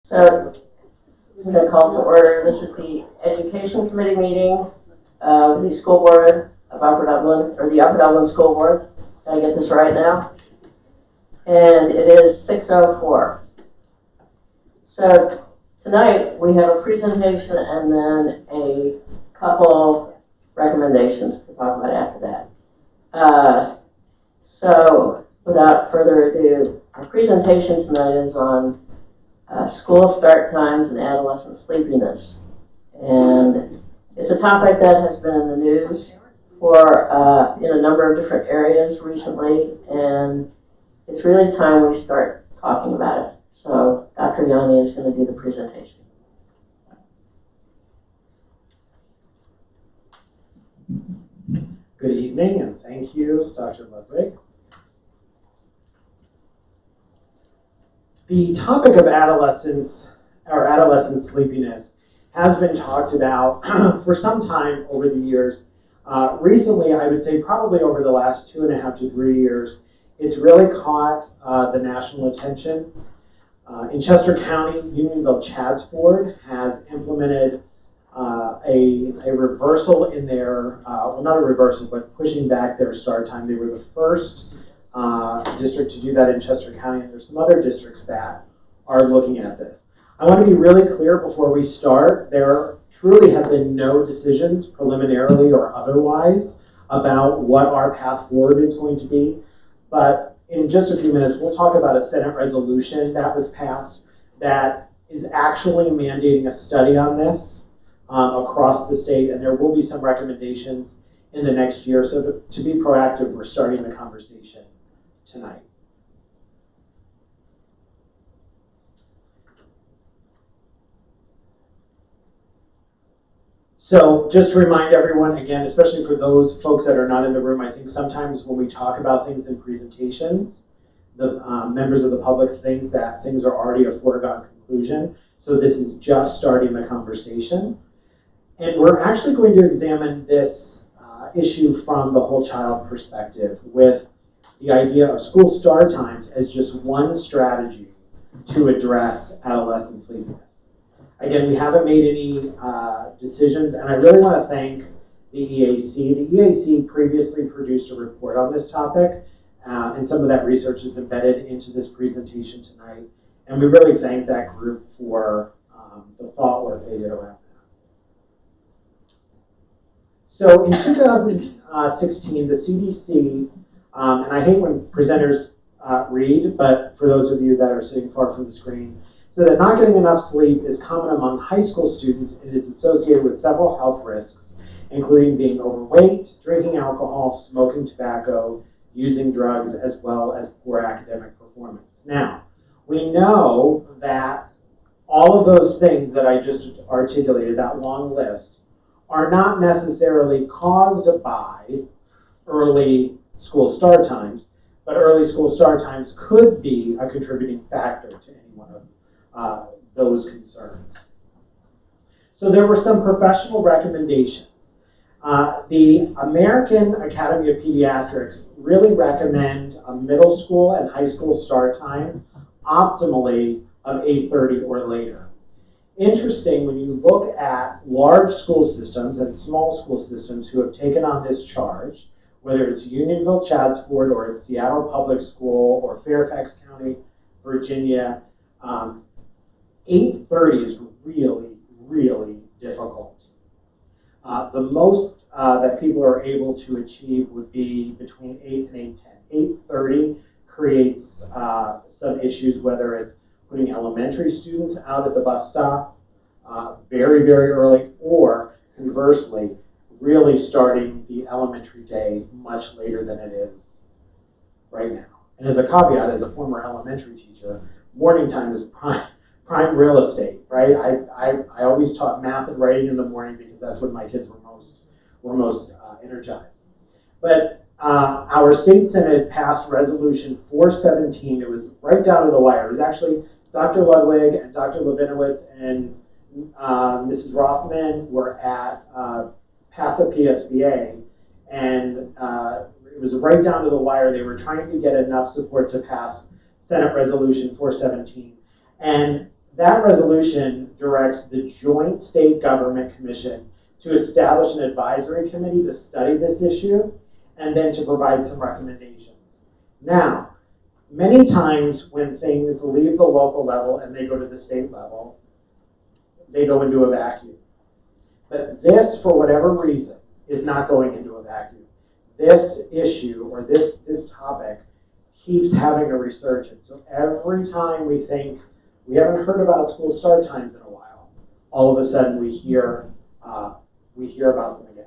So I'm going to call to order. This is the Education Committee meeting of the School Board of Upper Dublin, or the Upper Dublin School Board. Did I get this right now? And it is 6:04. So tonight we have a presentation and then a couple recommendations to talk about after that. So without further ado, our presentation tonight is on school start times and adolescent sleepiness. And it's a topic that has been in the news for in a number of different areas recently, and it's really time we start talking about it. So Dr. Yanni is going to do the presentation. Good evening, and thank you, Dr. Ludwig. The topic of adolescence or adolescent sleepiness has been talked about for some time over the years. Recently, I would say probably over the last 2.5 to 3 years, it's really caught the national attention. In Chester County, Unionville-Chadds-Ford has implemented a reversal in their, well, not a reversal, but pushing back their start time. They were the first district to do that in Chester County, and there's some other districts that are looking at this. I want to be really clear before we start. There truly have been no decisions, preliminarily or otherwise, about what our path forward is going to be. But in just a few minutes, we'll talk about a Senate resolution that was passed that is actually mandating a study on this across the state, and there will be some recommendations in the next year. So to be proactive, we're starting the conversation tonight. So just to remind everyone, again, especially for those folks that are not in the room, I think sometimes when we talk about things in presentations, the members of the public think that things are already a foregone conclusion. So this is just starting the conversation. And we're actually going to examine this issue from the whole child perspective, with the idea of school start times as just one strategy to address adolescent sleepiness. Again, we haven't made any decisions, and I really want to thank the EAC. The EAC previously produced a report on this topic, and some of that research is embedded into this presentation tonight. And we really thank that group for the thought work they did around that. So in 2016, the CDC, and I hate when presenters read, but for those of you that are sitting far from the screen, so that not getting enough sleep is common among high school students and is associated with several health risks, including being overweight, drinking alcohol, smoking tobacco, using drugs, as well as poor academic performance. Now, we know that all of those things that I just articulated, that long list, are not necessarily caused by early school start times, but early school start times could be a contributing factor to any one of those concerns. So there were some professional recommendations. The American Academy of Pediatrics really recommend a middle school and high school start time optimally of 8:30 or later. Interesting, when you look at large school systems and small school systems who have taken on this charge, whether it's Unionville-Chadds-Ford or it's Seattle Public School or Fairfax County, Virginia, 8:30 is really, really difficult. The most that people are able to achieve would be between 8 and 8:10. 8:30 creates some issues, whether it's putting elementary students out at the bus stop very, very early, or conversely, really starting the elementary day much later than it is right now. And as a caveat, as a former elementary teacher, morning time is prime real estate, right? I always taught math and writing in the morning because that's when my kids were most energized. But our state senate passed resolution 417. It was right down to the wire. It was actually Dr. Ludwig and Dr. Levinowitz and Mrs. Rothman were at PASA PSBA, and it was right down to the wire. They were trying to get enough support to pass Senate Resolution 417. And That resolution directs the Joint State Government Commission to establish an advisory committee to study this issue and then to provide some recommendations. Now, many times when things leave the local level and they go to the state level, they go into a vacuum. But this, for whatever reason, is not going into a vacuum. This issue or this topic keeps having a resurgence. So every time we think we haven't heard about school start times in a while, all of a sudden we hear about them again.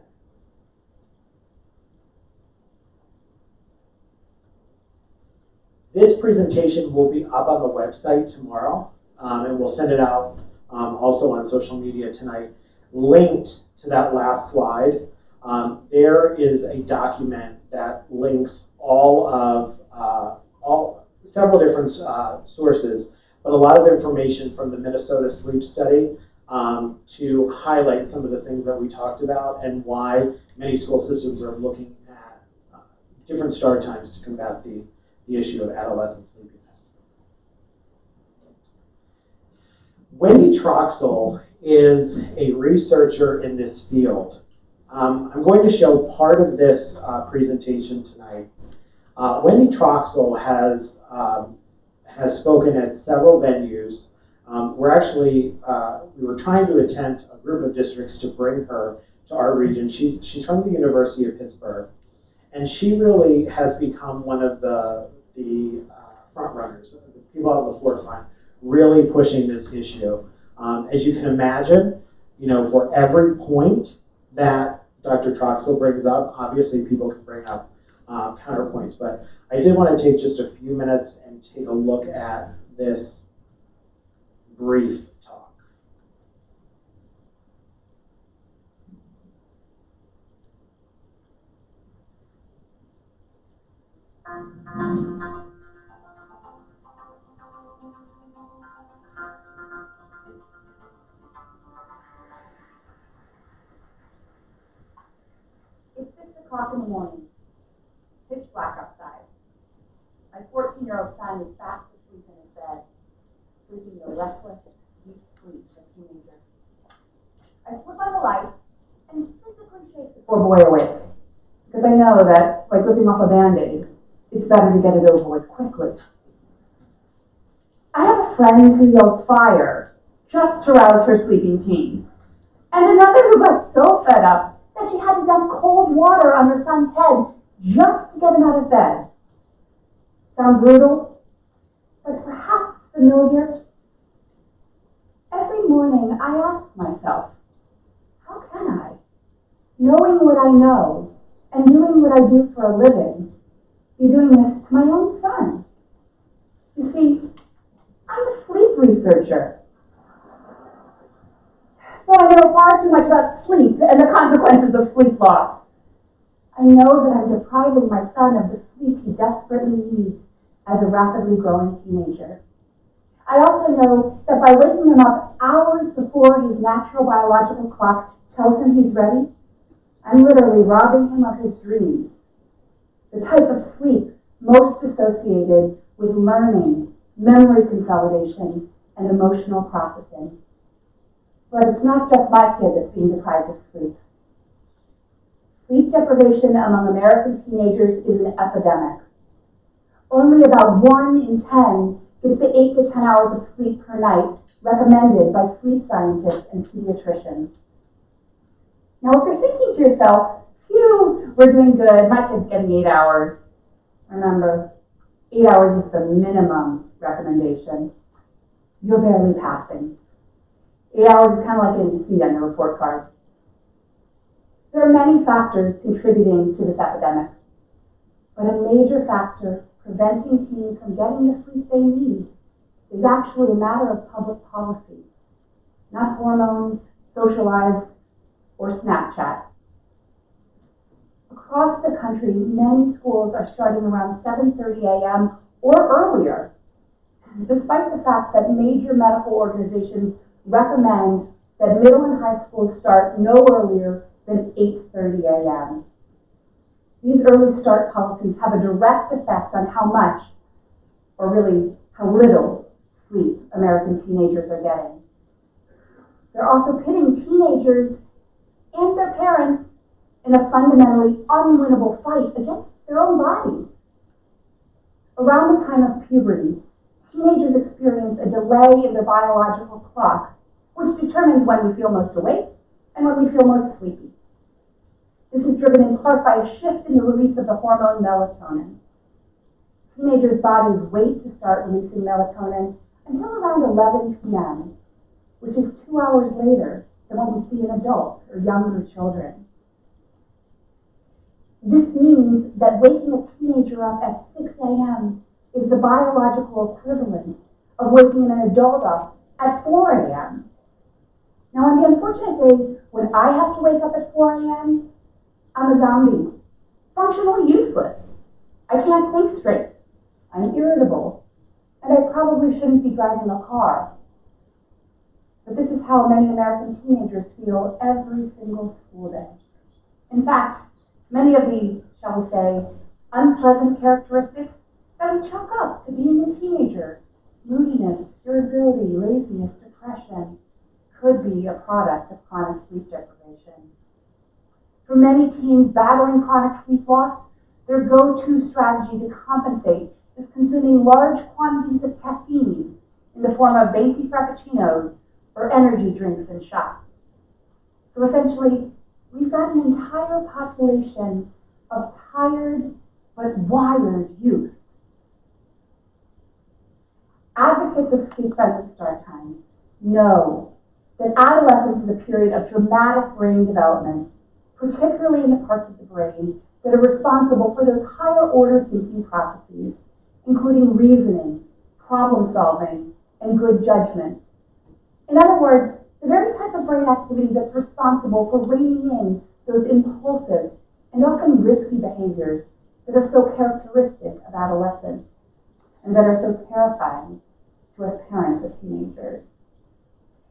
This presentation will be up on the website tomorrow, and we'll send it out also on social media tonight. Linked to that last slide, there is a document that links several different sources, but a lot of information from the Minnesota Sleep Study to highlight some of the things that we talked about and why many school systems are looking at different start times to combat the issue of adolescent sleepiness. Wendy Troxel is a researcher in this field. I'm going to show part of this presentation tonight. Wendy Troxel has spoken at several venues. We were trying to attempt a group of districts to bring her to our region. She's from the University of Pittsburgh, and she really has become one of the front runners, the people at the forefront, really pushing this issue. As you can imagine, for every point that Dr. Troxel brings up, obviously people can bring up counterpoints, but I did want to take just a few minutes and take a look at this brief talk. It's 6 o'clock in the morning, pitch black outside. My 14-year-old son is fast asleep in his bed, sleeping a restless, deep sleep for a teenager. I flip on the light and physically shake the poor boy awake, because I know that, like ripping off a Band-Aid, it's better to get it over with quickly. I have a friend who yells fire just to rouse her sleeping teen, and another who got so fed up that she had to dump cold water on her son's head just to get him out of bed. Sound brutal, but perhaps familiar? Every morning I ask myself, how can I, knowing what I know and doing what I do for a living, be doing this to my own son? You see, I'm a sleep researcher. So I know far too much about sleep and the consequences of sleep loss. I know that I'm depriving my son of the sleep he desperately needs as a rapidly growing teenager. I also know that by waking him up hours before his natural biological clock tells him he's ready, I'm literally robbing him of his dreams, the type of sleep most associated with learning, memory consolidation, and emotional processing. But it's not just my kid that's being deprived of sleep. Sleep deprivation among American teenagers is an epidemic. Only about 1 in 10 gets the 8 to 10 hours of sleep per night recommended by sleep scientists and pediatricians. Now, if you're thinking to yourself, phew, we're doing good, my kid's getting 8 hours. Remember, 8 hours is the minimum recommendation. You're barely passing. 8 hours is kind of like getting C on your report card. There are many factors contributing to this epidemic, but a major factor preventing teens from getting the sleep they need is actually a matter of public policy, not hormones, social lives, or Snapchat. Across the country, many schools are starting around 7:30 a.m. or earlier, despite the fact that major medical organizations recommend that middle and high schools start no earlier than 8:30 a.m. These early start policies have a direct effect on how much, or really how little, sleep American teenagers are getting. They're also pitting teenagers and their parents in a fundamentally unwinnable fight against their own bodies. Around the time of puberty, teenagers experience a delay in their biological clock, which determines when we feel most awake and when we feel most sleepy. This is driven in part by a shift in the release of the hormone melatonin. Teenagers' bodies wait to start releasing melatonin until around 11 p.m., which is 2 hours later than what we see in adults or younger children. This means that waking a teenager up at 6 a.m. is the biological equivalent of waking an adult up at 4 a.m. Now, on the unfortunate days when I have to wake up at 4 a.m., I'm a zombie, functionally useless. I can't think straight. I'm irritable, and I probably shouldn't be driving a car. But this is how many American teenagers feel every single school day. In fact, many of the, shall we say, unpleasant characteristics that we chalk up to being a teenager, moodiness, irritability, laziness, depression, could be a product of chronic sleep deprivation. For many teens battling chronic sleep loss, their go-to strategy to compensate is consuming large quantities of caffeine in the form of venti frappuccinos or energy drinks and shots. So essentially, we've got an entire population of tired but wired youth. Advocates of sleep-friendly start times know that adolescence is a period of dramatic brain development, particularly in the parts of the brain that are responsible for those higher-order thinking processes, including reasoning, problem-solving, and good judgment. In other words, the very type of brain activity that's responsible for reining in those impulsive and often risky behaviors that are so characteristic of adolescence and that are so terrifying to us parents of teenagers.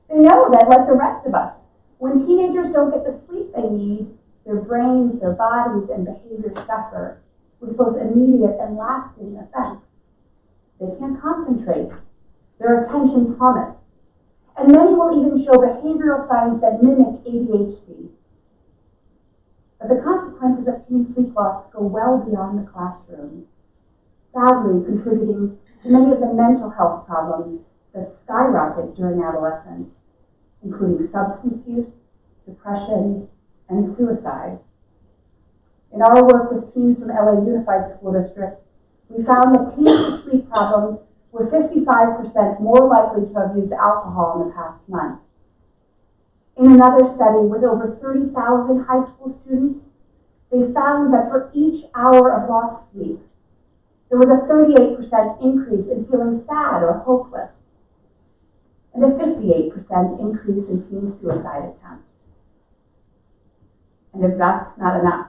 They know that, like the rest of us, when teenagers don't get the sleep they need, their brains, their bodies, and behaviors suffer with both immediate and lasting effects. They can't concentrate. Their attention plummets. And many will even show behavioral signs that mimic ADHD. But the consequences of teen sleep loss go well beyond the classroom, sadly contributing to many of the mental health problems that skyrocket during adolescence, including substance use, depression, and suicide. In our work with teens from LA Unified School District, we found that teens with sleep problems were 55% more likely to have used alcohol in the past month. In another study with over 30,000 high school students, they found that for each hour of lost sleep, there was a 38% increase in feeling sad or hopeless, and a 58% increase in teen suicide attempts. And if that's not enough,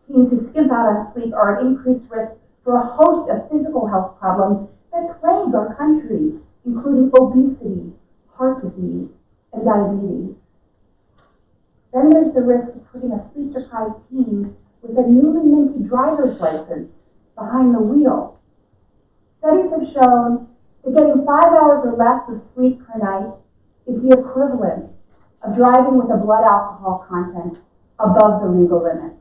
teens who skimp out on sleep are at increased risk for a host of physical health problems that plague our country, including obesity, heart disease, and diabetes. Then there's the risk of putting a sleep-deprived teen with a newly minted driver's license behind the wheel. Studies have shown that getting 5 hours or less of sleep per night is the equivalent of driving with a blood alcohol content above the legal limit.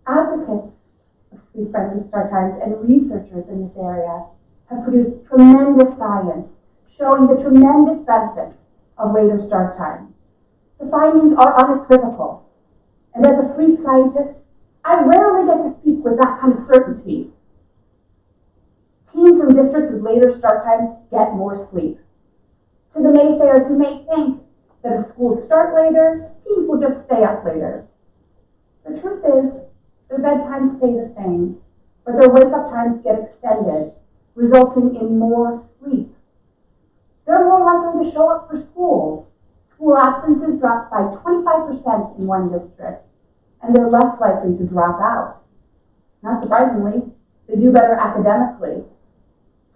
Advocates of sleep-friendly start times and researchers in this area have produced tremendous science showing the tremendous benefits of later start times. The findings are unequivocal, and as a sleep scientist, I rarely get to speak with that kind of certainty. Teens from districts with later start times get more sleep. To the naysayers who may think that if schools start later, teens will just stay up later. The truth is, their bedtimes stay the same, but their wake-up times get extended, resulting in more sleep. They're more likely to show up for school. School absences dropped by 25% in one district, and they're less likely to drop out. Not surprisingly, they do better academically.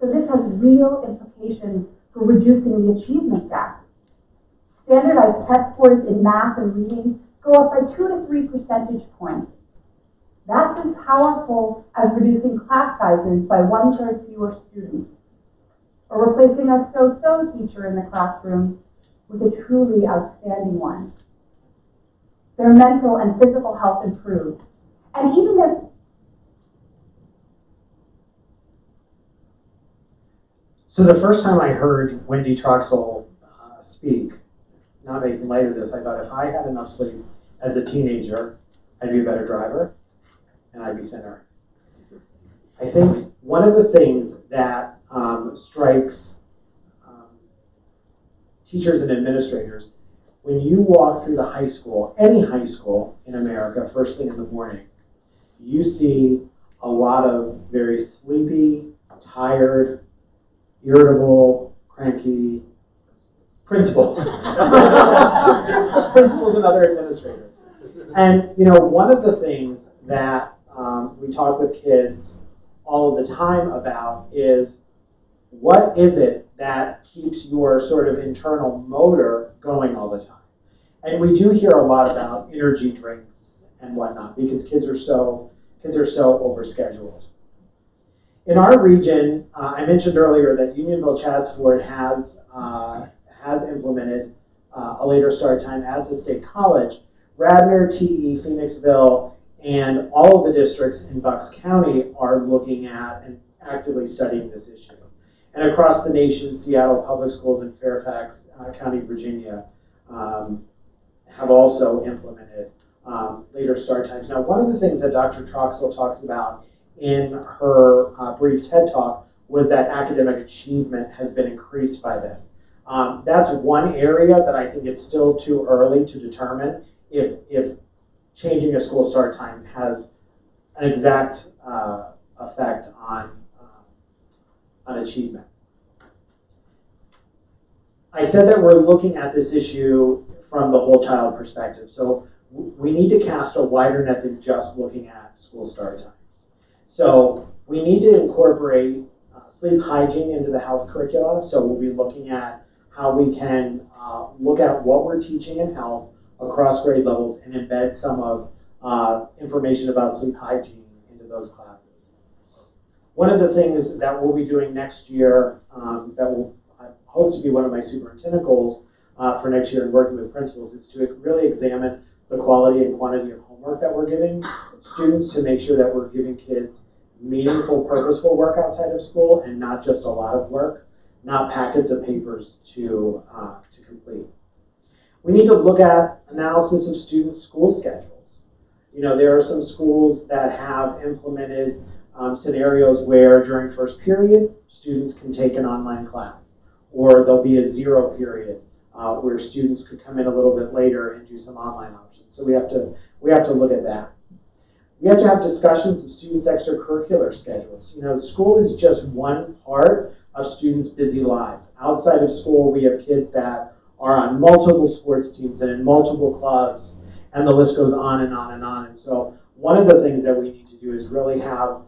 So this has real implications for reducing the achievement gap. Standardized test scores in math and reading go up by 2 to 3 percentage points. That's as powerful as reducing class sizes by 1/3 fewer students, or replacing a so-so teacher in the classroom with a truly outstanding one. Their mental and physical health improves. And even if So the first time I heard Wendy Troxel speak, not making light of this, I thought if I had enough sleep as a teenager, I'd be a better driver and I'd be thinner. I think one of the things that strikes teachers and administrators, when you walk through the high school, any high school in America, first thing in the morning, you see a lot of very sleepy, tired, irritable, cranky principals. Principals and other administrators. And one of the things that we talk with kids all of the time about is, what is it that keeps your sort of internal motor going all the time? And we do hear a lot about energy drinks and whatnot because kids are so overscheduled. In our region, I mentioned earlier that Unionville Chadsford has implemented a later start time, as has State College. Radnor, TE, Phoenixville, and all of the districts in Bucks County are looking at and actively studying this issue. And across the nation, Seattle Public Schools and Fairfax County, Virginia, have also implemented later start times. Now, one of the things that Dr. Troxel talks about in her brief TED Talk was that academic achievement has been increased by this. That's one area that I think it's still too early to determine if changing a school start time has an exact effect on achievement. I said that we're looking at this issue from the whole child perspective. So we need to cast a wider net than just looking at school start times. So we need to incorporate sleep hygiene into the health curricula. So we'll be looking at how we can look at what we're teaching in health across grade levels and embed some of information about sleep hygiene into those classes. One of the things that we'll be doing next year that will, I hope to be one of my superintendent goals for next year in working with principals is to really examine the quality and quantity of homework that we're giving students to make sure that we're giving kids meaningful, purposeful work outside of school and not just a lot of work, not packets of papers to complete. We need to look at analysis of students' school schedules. There are some schools that have implemented scenarios where during first period, students can take an online class, or there'll be a 0 period where students could come in a little bit later and do some online options. So we have to look at that. We have to have discussions of students' extracurricular schedules. School is just one part of students' busy lives. Outside of school, we have kids that are on multiple sports teams and in multiple clubs, and the list goes on and on and on. And so one of the things that we need to do is really have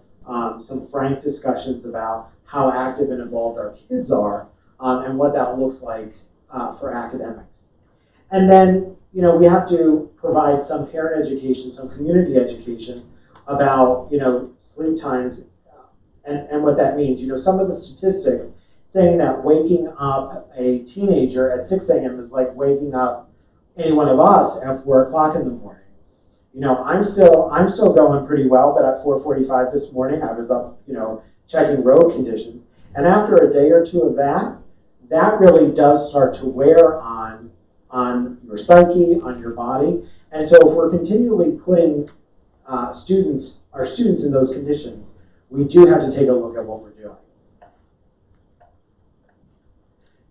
some frank discussions about how active and involved our kids are and what that looks like for academics. And then, we have to provide some parent education, some community education about, sleep times and what that means. Some of the statistics saying that waking up a teenager at 6 a.m. is like waking up any one of us at 4 o'clock in the morning. I'm still going pretty well, but at 4:45 this morning, I was up, checking road conditions. And after a day or two of that really does start to wear on your psyche, on your body. And so if we're continually putting our students in those conditions, we do have to take a look at what we're doing.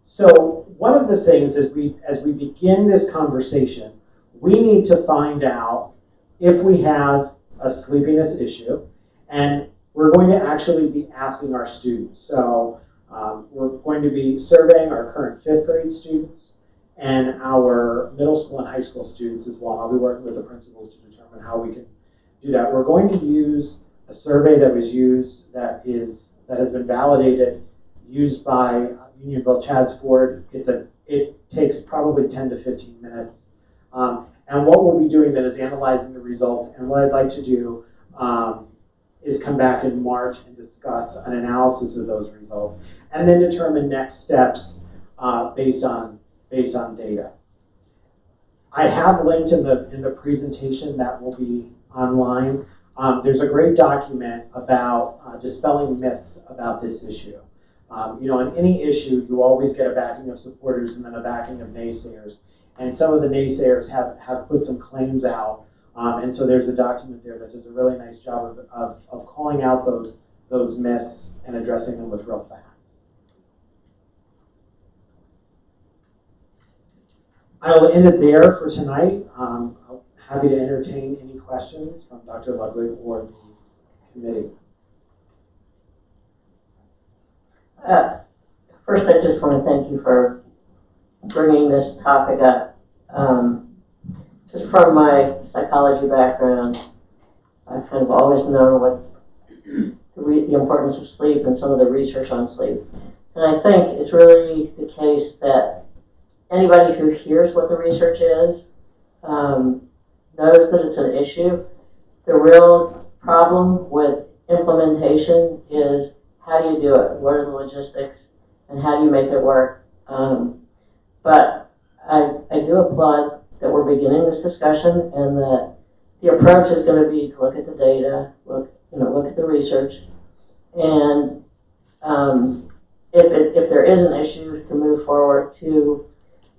So one of the things as we begin this conversation, we need to find out if we have a sleepiness issue, and we're going to actually be asking our students. So we're going to be surveying our current 5th grade students and our middle school and high school students as well. I'll be working with the principals to determine how we can do that. We're going to use a survey that was used that has been validated, used by Unionville Chadsford. It takes probably 10 to 15 minutes. And what we'll be doing then is analyzing the results. And what I'd like to do is come back in March and discuss an analysis of those results, and then determine next steps based on data. I have linked in the presentation that will be online. There's a great document about dispelling myths about this issue. On any issue, you always get a backing of supporters and then a backing of naysayers. And some of the naysayers have put some claims out. And so there's a document there that does a really nice job of calling out those myths and addressing them with real facts. I'll end it there for tonight. I'm happy to entertain any questions from Dr. Ludwig or the committee. First, I just want to thank you for bringing this topic up. Just from my psychology background, I've kind of always known what the importance of sleep and some of the research on sleep. And I think it's really the case that anybody who hears what the research is knows that it's an issue. The real problem with implementation is, how do you do it? What are the logistics? And how do you make it work? But I do applaud that we're beginning this discussion, and that the approach is going to be to look at the data, look at the research, and if there is an issue, to move forward to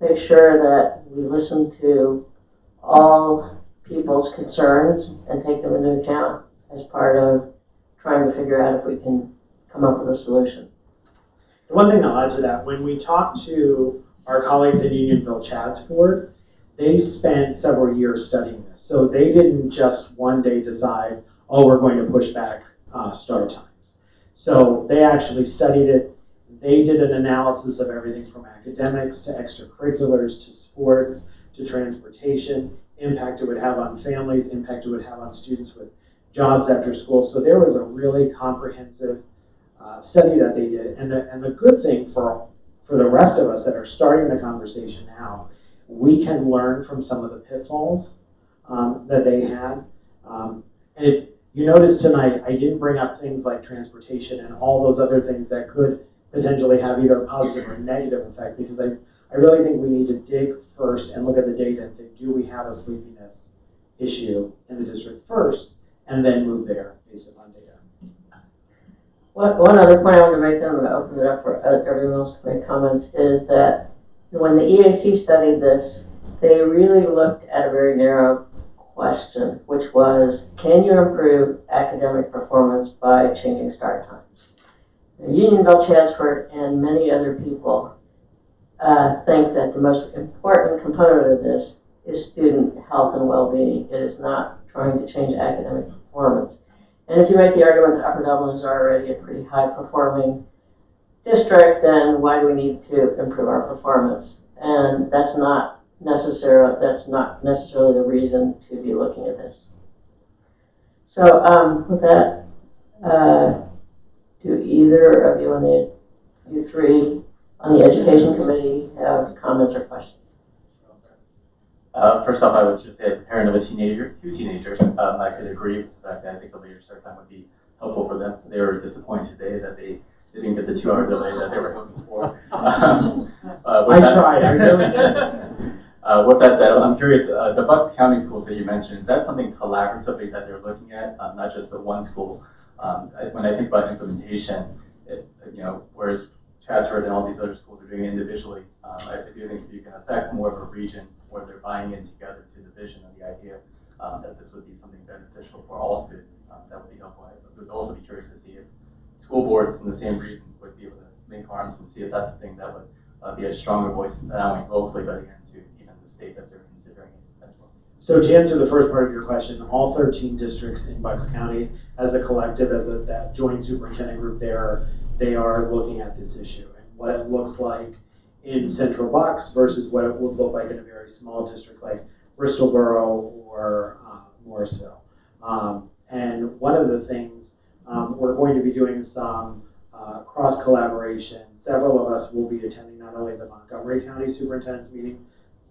make sure that we listen to all people's concerns and take them into account as part of trying to figure out if we can come up with a solution. The one thing I'll add to that, when we talked to our colleagues in Unionville Chadsford, they spent several years studying this. So they didn't just one day decide, oh, we're going to push back start times. So they actually studied it. They did an analysis of everything from academics to extracurriculars to sports to transportation, impact it would have on families, impact it would have on students with jobs after school. So there was a really comprehensive study that they did. And the good thing for the rest of us that are starting the conversation now, we can learn from some of the pitfalls that they had. And if you notice tonight, I didn't bring up things like transportation and all those other things that could potentially have either a positive or negative effect, because I really think we need to dig first and look at the data and say, do we have a sleepiness issue in the district first, and then move there based upon data. One other point I want to make, then I'm going to open it up for everyone else to make comments, is that when the EAC studied this, they really looked at a very narrow question, which was, can you improve academic performance by changing start times? Unionville Chadsford and many other people think that the most important component of this is student health and well-being. It is not trying to change academic performance. And if you make the argument that Upper Dublin is already a pretty high-performing district, then why do we need to improve our performance? And that's not necessarily the reason to be looking at this. So with that, do either of you you three on the education committee have comments or questions? First off, I would just say, as a parent of two teenagers, I could agree with the fact that I think a later start time would be helpful for them. They were disappointed today that they didn't get the 2-hour delay that they were hoping for. I tried, I really did. With that said, I'm curious, the Bucks County schools that you mentioned, is that something collaboratively that they're looking at, not just the one school? When I think about implementation, whereas Chadsworth and all these other schools are doing it individually, I do think if you can affect more of a region where they're buying in together to the vision and the idea that this would be something beneficial for all students, that would be helpful. I would also be curious to see if school boards, in the same reason, would be able to link arms and see if that's something that would be a stronger voice, not only locally, but again to even the state as they're considering it as well. So to answer the first part of your question, all 13 districts in Bucks County, as a collective, that joint superintendent group, they are looking at this issue and what it looks like in Central Bucks versus what it would look like in a very small district like Bristol Borough or Morrisville. And one of the things, we're going to be doing some cross collaboration. Several of us will be attending not only the Montgomery County Superintendent's meeting,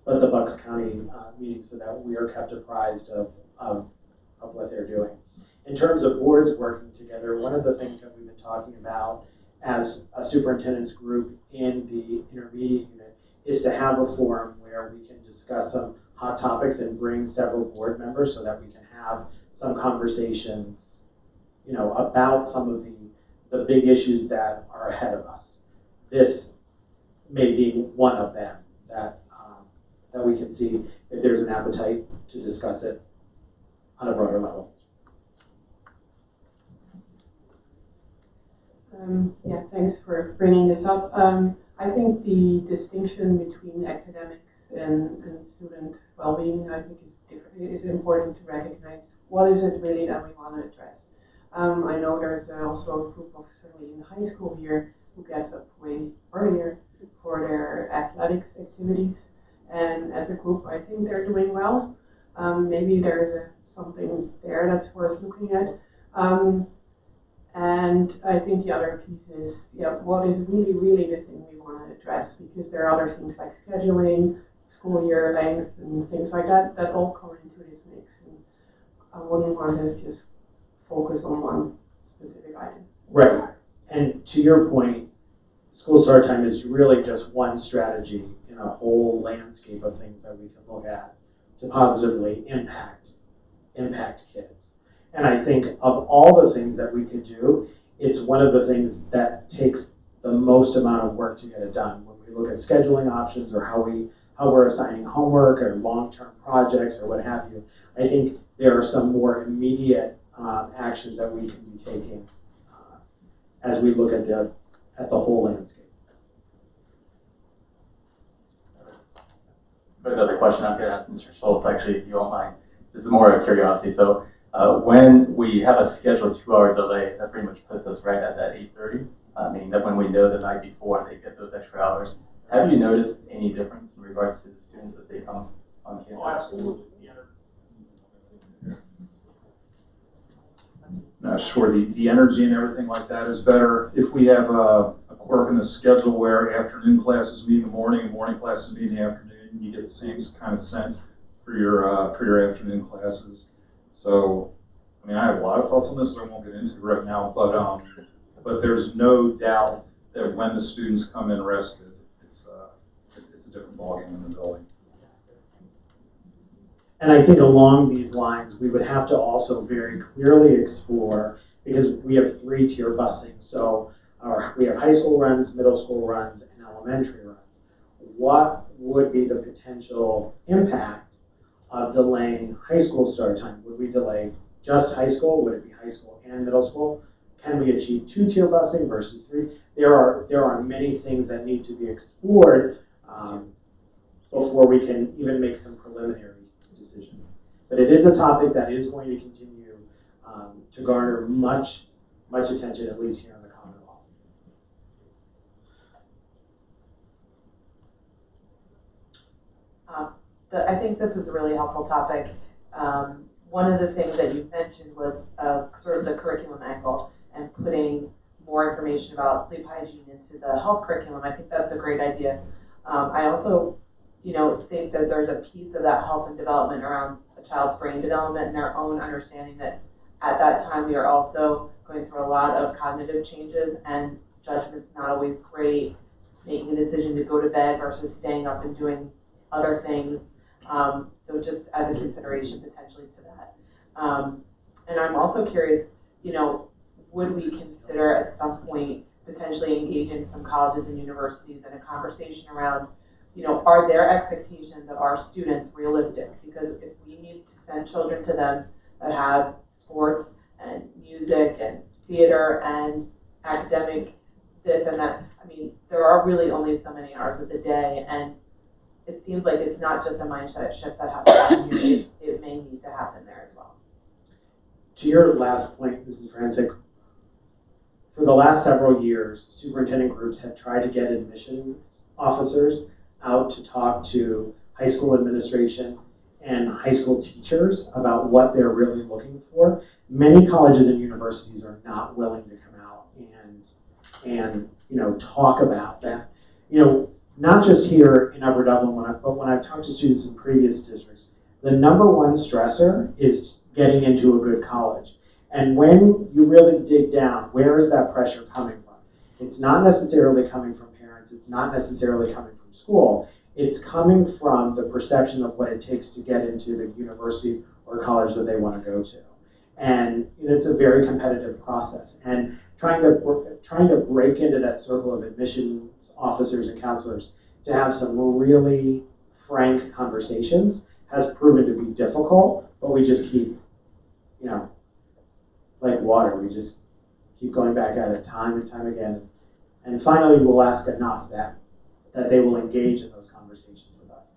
but the Bucks County meeting, so that we are kept apprised of what they're doing. in terms of boards working together, one of the things that we've been talking about as a superintendent's group in the intermediate unit is to have a forum where we can discuss some hot topics and bring several board members so that we can have some conversations, about some of the big issues that are ahead of us. This may be one of them that we can see if there's an appetite to discuss it on a broader level. Yeah, thanks for bringing this up. I think the distinction between academics and student well-being, I think, is important to recognize. What is it really that we want to address? I know there's also a group of, certainly in high school here, who gets up way earlier for their athletics activities. And as a group, I think they're doing well. Maybe there's something there that's worth looking at. And I think the other piece is, what is really the thing we want to address? Because there are other things like scheduling, school year length, and things like that all come into this mix. And I wouldn't want to just focus on one specific item. Right. And to your point, school start time is really just one strategy in a whole landscape of things that we can look at to positively impact kids. And I think of all the things that we could do, it's one of the things that takes the most amount of work to get it done. When we look at scheduling options or how we're assigning homework or long-term projects or what have you, I think there are some more immediate actions that we can be taking as we look at the whole landscape. Another question I'm going to ask Mr. Schultz, actually, if you don't mind. This is more a curiosity. So when we have a scheduled 2-hour delay, that pretty much puts us right at that 8:30. I mean, that when we know the night before they get those extra hours. Have you noticed any difference in regards to the students as they come on campus? Oh, absolutely. Sure, the energy and everything like that is better. If we have a quirk in the schedule where afternoon classes meet in the morning and morning classes meet in the afternoon, you get the same kind of sense for your afternoon classes. So, I mean, I have a lot of thoughts on this that I won't get into right now, but there's no doubt that when the students come in rested, it's a different ballgame in the building. And I think along these lines, we would have to also very clearly explore, because we have 3-tier busing. So we have high school runs, middle school runs, and elementary runs. What would be the potential impact of delaying high school start time? Would we delay just high school? Would it be high school and middle school? Can we achieve 2-tier busing versus 3? There are many things that need to be explored before we can even make some preliminary decisions. But it is a topic that is going to continue to garner much attention, at least here in the Commonwealth. I think this is a really helpful topic. One of the things that you mentioned was sort of the curriculum angle and putting more information about sleep hygiene into the health curriculum. I think that's a great idea. I also think that there's a piece of that health and development around a child's brain development and their own understanding that at that time we are also going through a lot of cognitive changes and judgment's not always great, making a decision to go to bed versus staying up and doing other things. So just as a consideration potentially to that. And I'm also curious, would we consider at some point potentially engaging some colleges and universities in a conversation around are their expectations of our students realistic? Because if we need to send children to them that have sports and music and theater and academic this and that, I mean, there are really only so many hours of the day, and it seems like it's not just a mindset shift that has to happen here. It may need to happen there as well. To your last point, Mrs. Franczyk, for the last several years, superintendent groups have tried to get admissions officers out to talk to high school administration and high school teachers about what they're really looking for. Many colleges and universities are not willing to come out and talk about that. Not just here in Upper Dublin, but when I've talked to students in previous districts, the number one stressor is getting into a good college. And when you really dig down, where is that pressure coming from? It's not necessarily coming from parents. It's not necessarily coming from school. It's coming from the perception of what it takes to get into the university or college that they want to go to. And it's a very competitive process. And trying to break into that circle of admissions officers and counselors to have some really frank conversations has proven to be difficult, but we just keep, it's like water. We just keep going back at it time and time again. And finally, we'll ask enough that they will engage in those conversations with us.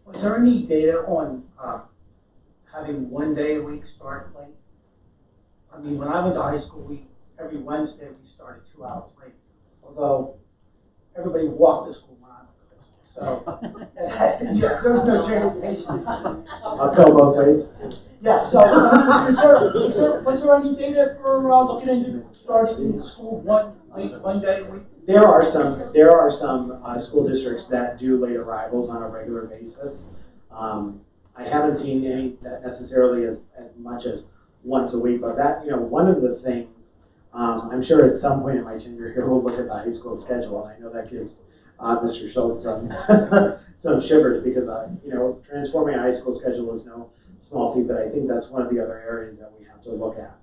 Was there any data on having 1 day a week start late? I mean, when I went to high school, every Wednesday we started 2 hours late. Although everybody walked to school when I went to high school, so there was no transportation. I'll go both ways. Yeah. So, was there any data for looking into starting school 1 day a week? There are some school districts that do late arrivals on a regular basis. I haven't seen any that necessarily as much as once a week, but that, one of the things, I'm sure at some point in my tenure here, we'll look at the high school schedule, and I know that gives Mr. Schultz some shivers because, transforming a high school schedule is no small feat, but I think that's one of the other areas that we have to look at.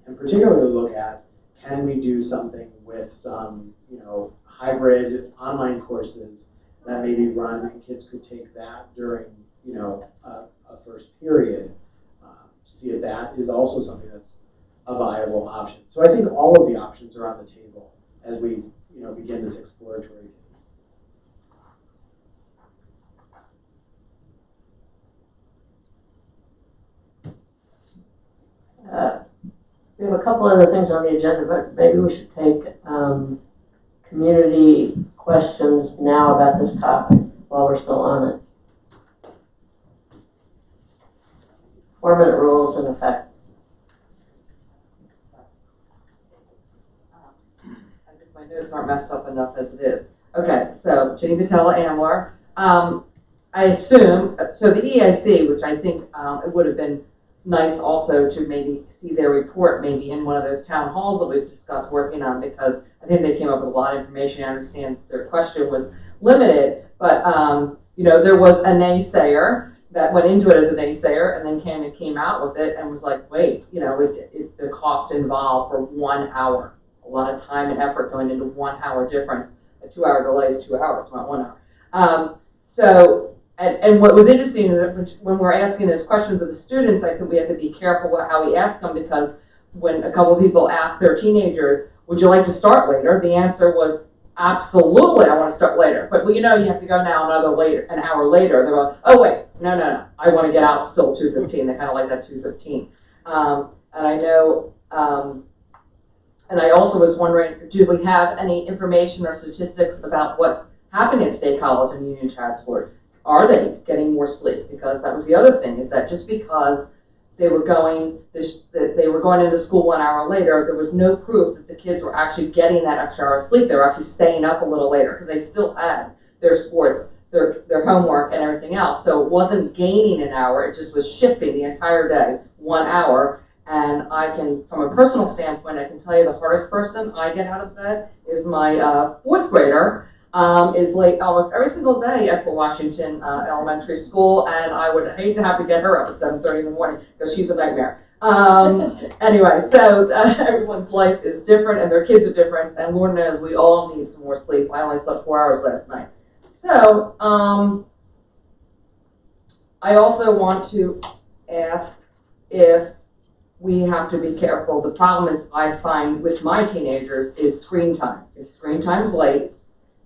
And particularly look at, can we do something with some, hybrid online courses that maybe run and kids could take that during, a first period to see if that is also something that's a viable option. So I think all of the options are on the table as we, begin this exploratory phase. We have a couple other things on the agenda, but maybe we should take community questions now about this topic while we're still on it. 4-minute rules in effect. As if my notes aren't messed up enough as it is. Okay, so Jenny Patella, Amler. I assume, so the EIC, which I think it would have been nice also to maybe see their report maybe in one of those town halls that we've discussed working on, because I think they came up with a lot of information. I understand their question was limited, but there was a naysayer that went into it as a naysayer and then came out with it and was like, wait, the cost involved for 1 hour, a lot of time and effort going into 1 hour difference. A 2-hour delay is 2 hours, not 1 hour. And what was interesting is that when we're asking those questions of the students, I think we have to be careful how we ask them, because when a couple of people asked their teenagers, would you like to start later? The answer was, absolutely, I want to start later. But you have to go now an hour later. They're like, oh wait, no, I want to get out still 2:15. They kind of like that 2:15. And I know, and I also was wondering, do we have any information or statistics about what's happening at State College and Union Transport? Are they getting more sleep? Because that was the other thing, is that just because they were going into school 1 hour later, there was no proof that the kids were actually getting that extra hour of sleep. They were actually staying up a little later because they still had their sports, their homework, and everything else. So it wasn't gaining an hour, it just was shifting the entire day, 1 hour. And I can, from a personal standpoint, I can tell you the hardest person I get out of bed is my 4th grader. Is late almost every single day at Fort Washington Elementary School, and I would hate to have to get her up at 7:30 in the morning because she's a nightmare. Anyway, so everyone's life is different and their kids are different, and Lord knows we all need some more sleep. I only slept 4 hours last night. So I also want to ask if we have to be careful. The problem is, I find with my teenagers, is screen time. If screen time's late,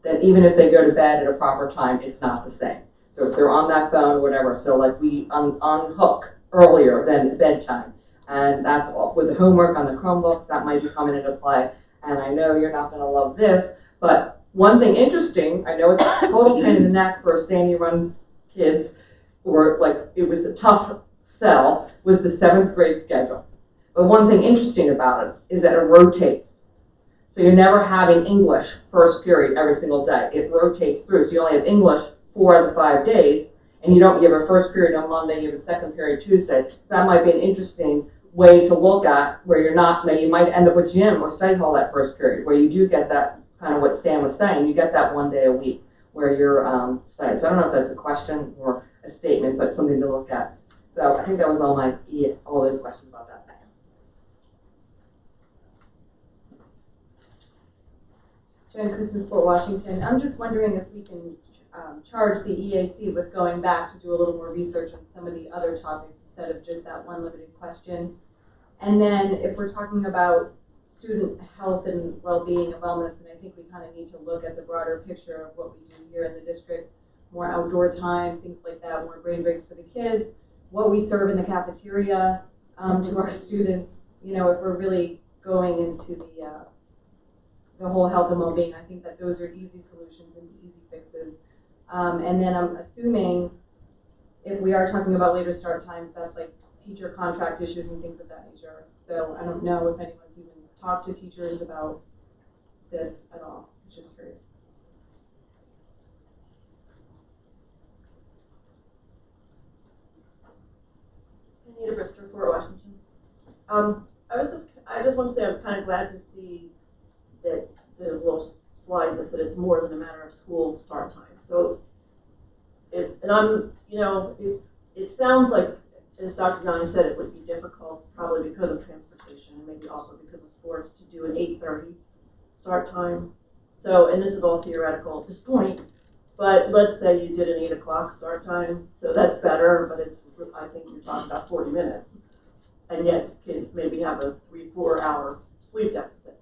then even if they go to bed at a proper time, it's not the same. So if they're on that phone or whatever, so like we unhook earlier than bedtime. And that's all. With the homework on the Chromebooks, that might be coming into play. And I know you're not going to love this, but one thing interesting, I know it's a total pain in the neck for Sandy Run kids, or like it was a tough sell, was the 7th grade schedule. But one thing interesting about it is that it rotates. So you're never having English first period every single day. It rotates through. So you only have English 4 of the 5 days, and you have a first period on Monday, you have a second period Tuesday. So that might be an interesting way to look at where you're not, you might end up with gym or study hall that first period, where you do get that kind of what Stan was saying, you get that 1 day a week where you're studying. So I don't know if that's a question or a statement, but something to look at. So I think that was all those questions about that. Thanks. Jen Cousins, Fort Washington. I'm just wondering if we can charge the EAC with going back to do a little more research on some of the other topics instead of just that one limited question. And then if we're talking about student health and well-being and wellness, and I think we kind of need to look at the broader picture of what we do here in the district, more outdoor time, things like that, more brain breaks for the kids, what we serve in the cafeteria to our students. You know, if we're really going into the whole health and well-being, I think that those are easy solutions and easy fixes. And then I'm assuming if we are talking about later start times, that's like teacher contract issues and things of that nature. So I don't know if anyone's even talked to teachers about this at all. I'm just curious. Anita Brister, Fort Washington. I just want to say I was kind of glad to see that the little slide that said it's more than a matter of school start time. So it sounds like, as Dr. Johnny said, it would be difficult, probably because of transportation and maybe also because of sports, to do an 8:30 start time. So, and this is all theoretical at this point, but let's say you did an 8 o'clock start time. So that's better, but I think you're talking about 40 minutes. And yet kids maybe have a 3-4 hour sleep deficit.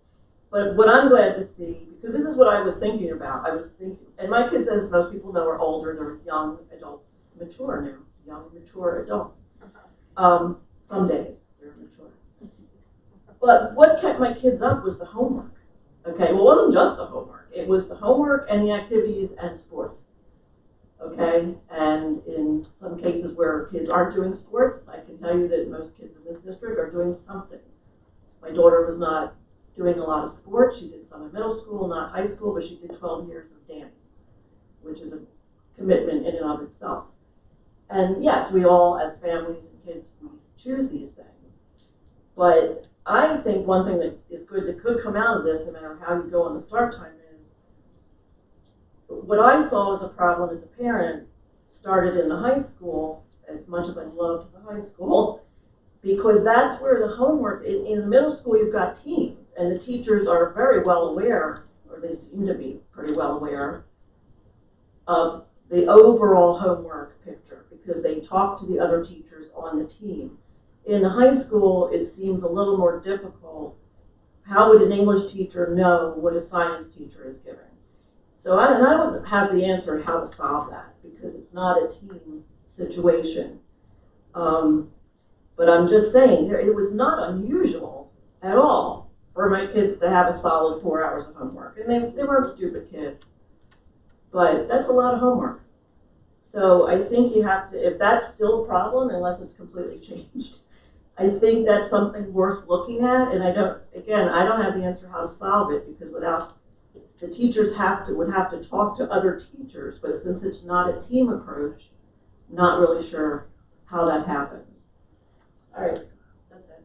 But what I'm glad to see, because this is what I was thinking about, and my kids, as most people know, are older, they're young adults, mature now, young, mature adults. Some days they're mature. But what kept my kids up was the homework. Okay, well, it wasn't just the homework. It was the homework and the activities and sports. Okay, and in some cases where kids aren't doing sports, I can tell you that most kids in this district are doing something. My daughter was not doing a lot of sports. She did some in middle school, not high school, but she did 12 years of dance, which is a commitment in and of itself. And yes, we all, as families and kids, we choose these things. But I think one thing that is good that could come out of this, no matter how you go on the start time, is what I saw as a problem as a parent started in the high school, as much as I loved the high school, because that's where the homework, in middle school you've got teams, and the teachers are very well aware, or they seem to be pretty well aware, of the overall homework picture, because they talk to the other teachers on the team. In the high school, it seems a little more difficult. How would an English teacher know what a science teacher is giving? So I don't have the answer how to solve that, because it's not a team situation. But I'm just saying, it was not unusual at all for my kids to have a solid 4 hours of homework. And they weren't stupid kids, but that's a lot of homework. So I think you have to, if that's still a problem, unless it's completely changed, I think that's something worth looking at. And I don't have the answer how to solve it, because the teachers would have to talk to other teachers, but since it's not a team approach, not really sure how that happens. All right, that's it.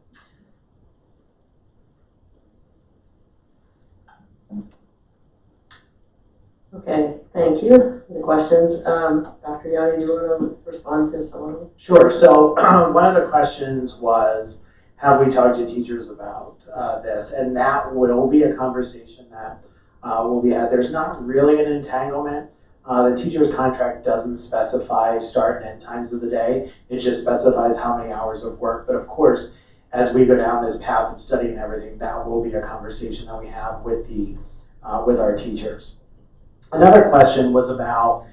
Okay, thank you for the questions. Dr. Yanni, do you want to respond to some of them? Sure. So one of the questions was, have we talked to teachers about this? And that will be a conversation that will be had. There's not really an entanglement. The teacher's contract doesn't specify start and end times of the day. It just specifies how many hours of work. But of course, as we go down this path of study and everything, that will be a conversation that we have with our teachers. Another question was about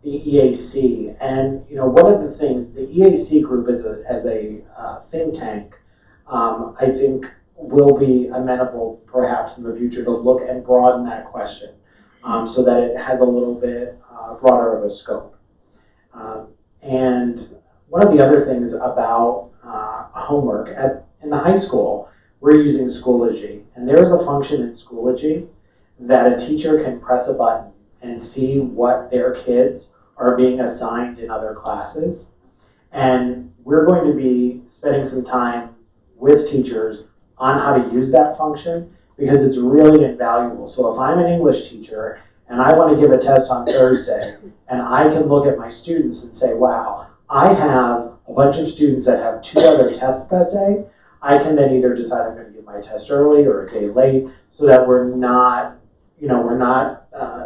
the EAC, and one of the things the EAC group as a think tank, I think will be amenable perhaps in the future to look and broaden that question so that it has a little bit broader of a scope. And one of the other things about homework in the high school, we're using Schoology, and there is a function in Schoology that a teacher can press a button and see what their kids are being assigned in other classes. And we're going to be spending some time with teachers on how to use that function because it's really invaluable. So if I'm an English teacher and I want to give a test on Thursday and I can look at my students and say, wow, I have a bunch of students that have 2 other tests that day, I can then either decide I'm going to give my test early or a day late so that we're not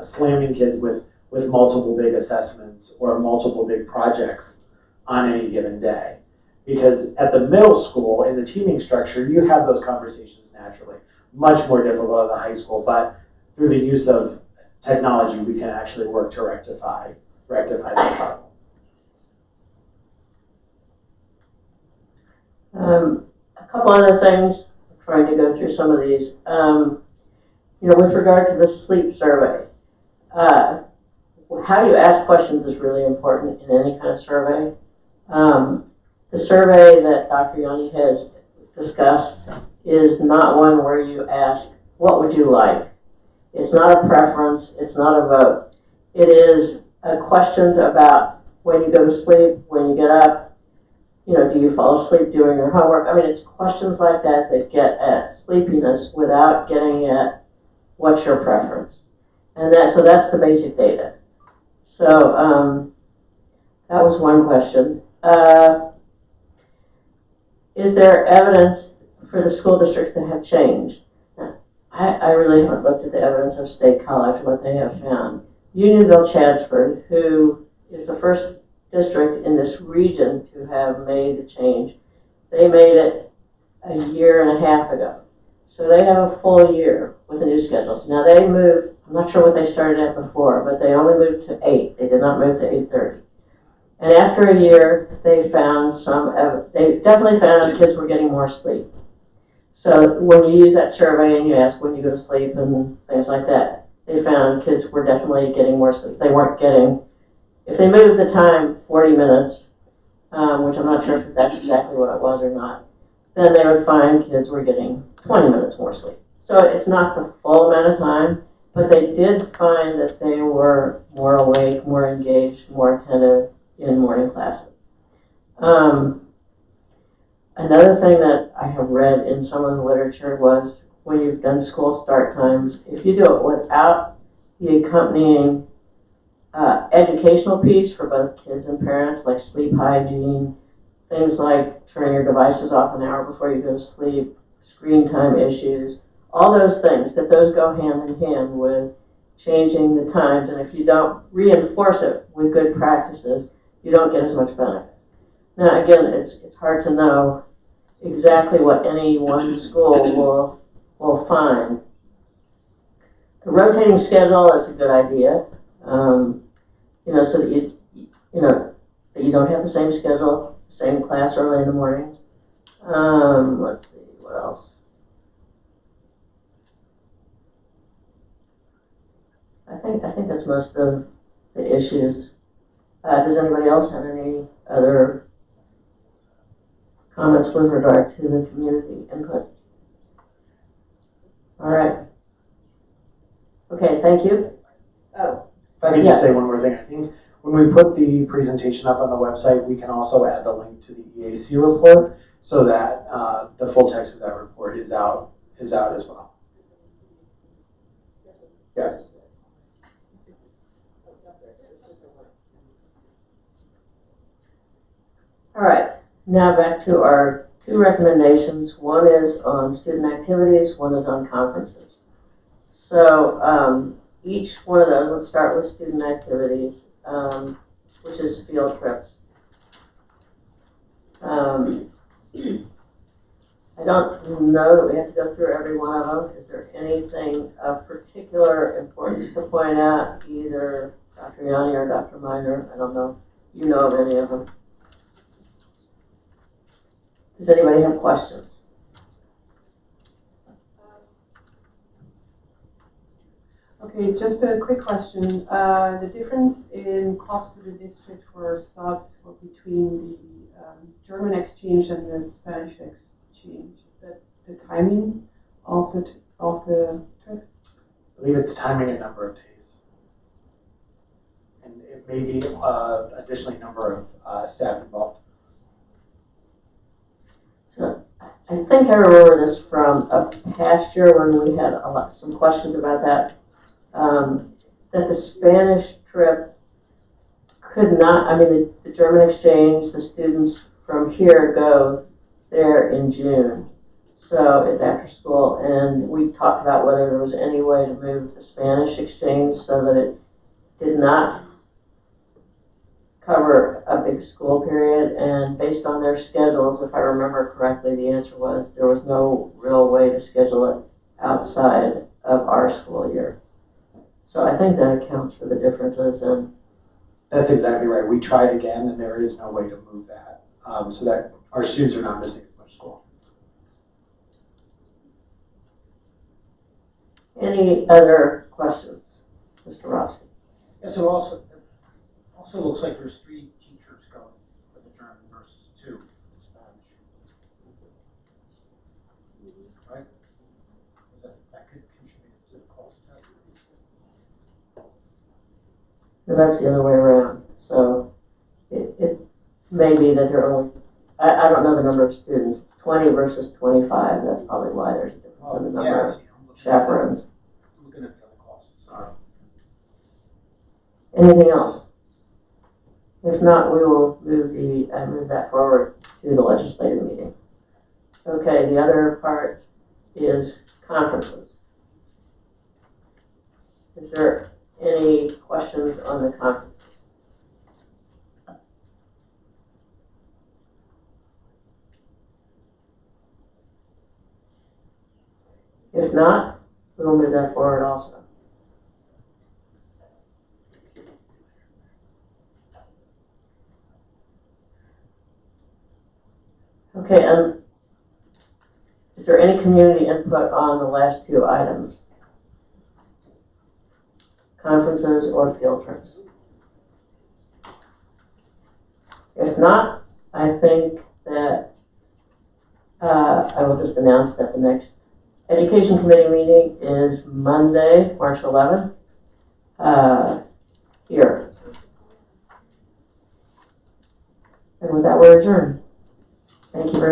slamming kids with multiple big assessments or multiple big projects on any given day. Because at the middle school, in the teaming structure, you have those conversations naturally. Much more difficult at the high school, but through the use of technology, we can actually work to rectify that problem. A couple other things, I'm trying to go through some of these. With regard to the sleep survey, how you ask questions is really important in any kind of survey. The survey that Dr. Yanni has discussed is not one where you ask, what would you like? It's not a preference, it's not a vote. It is questions about when you go to sleep, when you get up, do you fall asleep doing your homework? I mean, it's questions like that that get at sleepiness without getting at what's your preference. And so that's the basic data. So that was one question. Is there evidence for the school districts that have changed? Now, I really haven't looked at the evidence of State College, what they have found. Unionville-Chadsford, who is the first district in this region to have made the change, they made it a year and a half ago. So they have a full year with a new schedule. Now they moved, I'm not sure what they started at before, but they only moved to 8. They did not move to 8:30. And after a year, they found they definitely found kids were getting more sleep. So when you use that survey and you ask when you go to sleep and things like that, they found kids were definitely getting more sleep. They weren't getting, if they moved the time 40 minutes, which I'm not sure if that's exactly what it was or not, then they would find kids were getting 20 minutes more sleep. So it's not the full amount of time, but they did find that they were more awake, more engaged, more attentive in morning classes. Another thing that I have read in some of the literature was when you've done school start times, if you do it without the accompanying educational piece for both kids and parents, like sleep hygiene, things like turning your devices off an hour before you go to sleep, screen time issues, all those things, that those go hand in hand with changing the times. And if you don't reinforce it with good practices, you don't get as much benefit. Now, again, it's hard to know exactly what any one school will find. The rotating schedule is a good idea, so that that you don't have the same schedule, same class early in the morning. Let's see, what else? I think that's most of the issues. Does anybody else have any other comments with regard to the community input? All right. Okay, thank you. Oh. If I could just say one more thing, I think when we put the presentation up on the website, we can also add the link to the EAC report so that the full text of that report is out as well. Yeah. All right, now back to our 2 recommendations. One is on student activities, one is on conferences. So each one of those, let's start with student activities, which is field trips. I don't know that we have to go through every one of them. Is there anything of particular importance to point out, either Dr. Yanni or Dr. Miner? I don't know. You know of any of them? Does anybody have questions? Okay, just a quick question. The difference in cost to the district for subs between the German exchange and the Spanish exchange, is that the timing of the trip? I believe it's timing a number of days. And maybe additionally number of staff involved. So I think I remember this from a past year when we had some questions about that. That the Spanish trip could not, I mean, the German exchange, the students from here go there in June. So it's after school, and we talked about whether there was any way to move the Spanish exchange so that it did not cover a big school period. And based on their schedules, if I remember correctly, the answer was there was no real way to schedule it outside of our school year. So I think that accounts for the differences. And That's exactly right. We tried again, and there is no way to move that so that our students are not missing as much school. any other questions, Mr. Rossi? Yes, it also looks like there's 3 teachers going for the German versus 2 for the Spanish. Right? That could contribute to the cost too. And that's the other way around. So it may be that there are only, I don't know the number of students, 20 versus 25. That's probably why there's a difference in the number of chaperones. I'm looking at the other costs, sorry. Anything else? If not, we will move that forward to the legislative meeting. Okay, the other part is conferences. Is there any questions on the conferences? If not, we will move that forward also. Okay, is there any community input on the last 2 items? Conferences or field trips? If not, I think that I will just announce that the next Education Committee meeting is Monday, March 11th, here. And with that, we're adjourned. Thank you very much.